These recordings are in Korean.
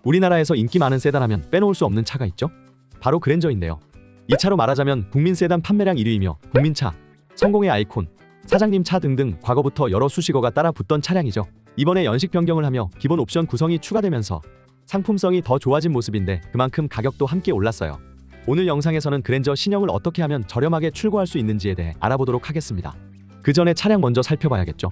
우리나라에서 인기 많은 세단하면 빼놓을 수 없는 차가 있죠? 바로 그랜저인데요. 이 차로 말하자면 국민 세단 판매량 1위이며 국민차, 성공의 아이콘, 사장님 차 등등 과거부터 여러 수식어가 따라 붙던 차량이죠. 이번에 연식 변경을 하며 기본 옵션 구성이 추가되면서 상품성이 더 좋아진 모습인데 그만큼 가격도 함께 올랐어요. 오늘 영상에서는 그랜저 신형을 어떻게 하면 저렴하게 출고할 수 있는지에 대해 알아보도록 하겠습니다. 그 전에 차량 먼저 살펴봐야겠죠.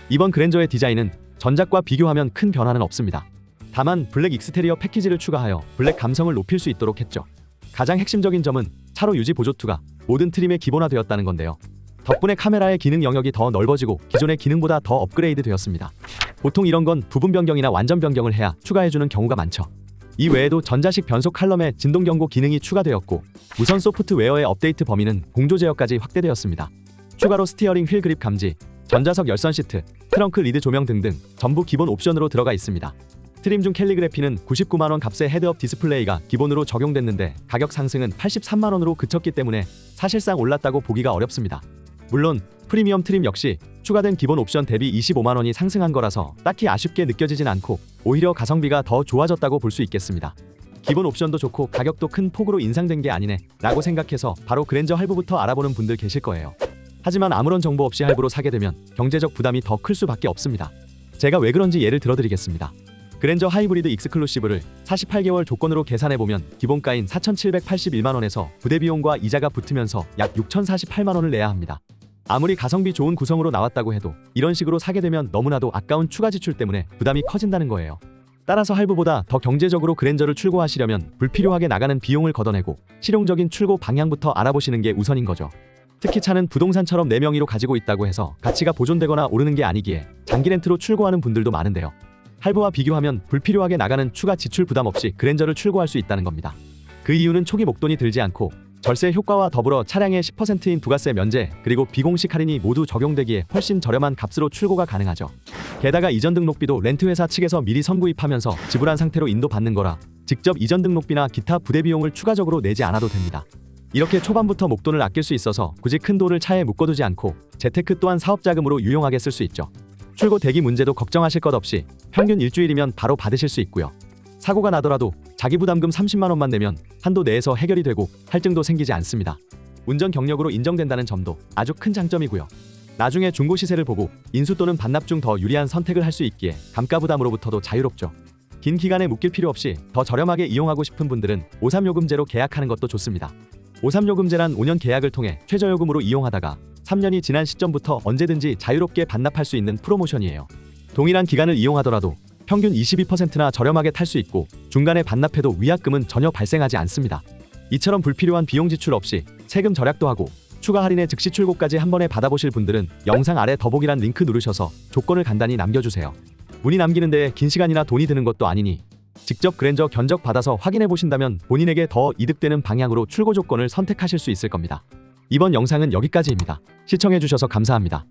이번 그랜저의 디자인은 전작과 비교하면 큰 변화는 없습니다. 다만 블랙 익스테리어 패키지를 추가하여 블랙 감성을 높일 수 있도록 했죠. 가장 핵심적인 점은 차로 유지 보조2가 모든 트림에 기본화되었다는 건데요. 덕분에 카메라의 기능 영역이 더 넓어지고 기존의 기능보다 더 업그레이드 되었습니다. 보통 이런 건 부분 변경이나 완전 변경을 해야 추가해주는 경우가 많죠. 이 외에도 전자식 변속 칼럼에 진동 경고 기능이 추가되었고 무선 소프트웨어의 업데이트 범위는 공조 제어까지 확대되었습니다. 추가로 스티어링 휠 그립 감지, 전자석 열선 시트, 트렁크 리드 조명 등등 전부 기본 옵션으로 들어가 있습니다. 트림 중 캘리그래피는 99만원 값의 헤드업 디스플레이가 기본으로 적용됐는데 가격 상승은 83만원으로 그쳤기 때문에 사실상 올랐다고 보기가 어렵습니다. 물론 프리미엄 트림 역시 추가된 기본 옵션 대비 25만원이 상승한 거라서 딱히 아쉽게 느껴지진 않고 오히려 가성비가 더 좋아졌다고 볼 수 있겠습니다. 기본 옵션도 좋고 가격도 큰 폭으로 인상된 게 아니네 라고 생각해서 바로 그랜저 할부부터 알아보는 분들 계실 거예요. 하지만 아무런 정보 없이 할부로 사게 되면 경제적 부담이 더 클 수밖에 없습니다. 제가 왜 그런지 예를 들어드리겠습니다. 그랜저 하이브리드 익스클루시브를 48개월 조건으로 계산해보면 기본가인 4,781만원에서 부대 비용과 이자가 붙으면서 약 6,048만원을 내야 합니다. 아무리 가성비 좋은 구성으로 나왔다고 해도 이런 식으로 사게 되면 너무나도 아까운 추가 지출 때문에 부담이 커진다는 거예요. 따라서 할부보다 더 경제적으로 그랜저를 출고하시려면 불필요하게 나가는 비용을 걷어내고 실용적인 출고 방향부터 알아보시는 게 우선인 거죠. 특히 차는 부동산처럼 내 명의로 가지고 있다고 해서 가치가 보존되거나 오르는 게 아니기에 장기 렌트로 출고하는 분들도 많은데요. 할부와 비교하면 불필요하게 나가는 추가 지출 부담 없이 그랜저를 출고할 수 있다는 겁니다. 그 이유는 초기 목돈이 들지 않고 절세 효과와 더불어 차량의 10%인 부가세 면제 그리고 비공식 할인이 모두 적용되기에 훨씬 저렴한 값으로 출고가 가능하죠. 게다가 이전 등록비도 렌트회사 측에서 미리 선구입하면서 지불한 상태로 인도받는 거라 직접 이전 등록비나 기타 부대 비용을 추가적으로 내지 않아도 됩니다. 이렇게 초반부터 목돈을 아낄 수 있어서 굳이 큰 돈을 차에 묶어두지 않고 재테크 또한 사업자금으로 유용하게 쓸 수 있죠. 출고 대기 문제도 걱정하실 것 없이 평균 일주일이면 바로 받으실 수 있고요. 사고가 나더라도 자기 부담금 30만원만 내면 한도 내에서 해결이 되고 할증도 생기지 않습니다. 운전 경력으로 인정된다는 점도 아주 큰 장점이고요. 나중에 중고 시세를 보고 인수 또는 반납 중 더 유리한 선택을 할 수 있기에 감가 부담으로부터도 자유롭죠. 긴 기간에 묶일 필요 없이 더 저렴하게 이용하고 싶은 분들은 53요금제로 계약하는 것도 좋습니다. 53요금제란 5년 계약을 통해 최저요금으로 이용하다가 3년이 지난 시점부터 언제든지 자유롭게 반납할 수 있는 프로모션이에요. 동일한 기간을 이용하더라도 평균 22%나 저렴하게 탈 수 있고 중간에 반납해도 위약금은 전혀 발생하지 않습니다. 이처럼 불필요한 비용 지출 없이 세금 절약도 하고 추가 할인에 즉시 출고까지 한 번에 받아보실 분들은 영상 아래 더보기란 링크 누르셔서 조건을 간단히 남겨주세요. 문의 남기는 데에 긴 시간이나 돈이 드는 것도 아니니 직접 그랜저 견적 받아서 확인해 보신다면 본인에게 더 이득되는 방향으로 출고 조건을 선택하실 수 있을 겁니다. 이번 영상은 여기까지입니다. 시청해 주셔서 감사합니다.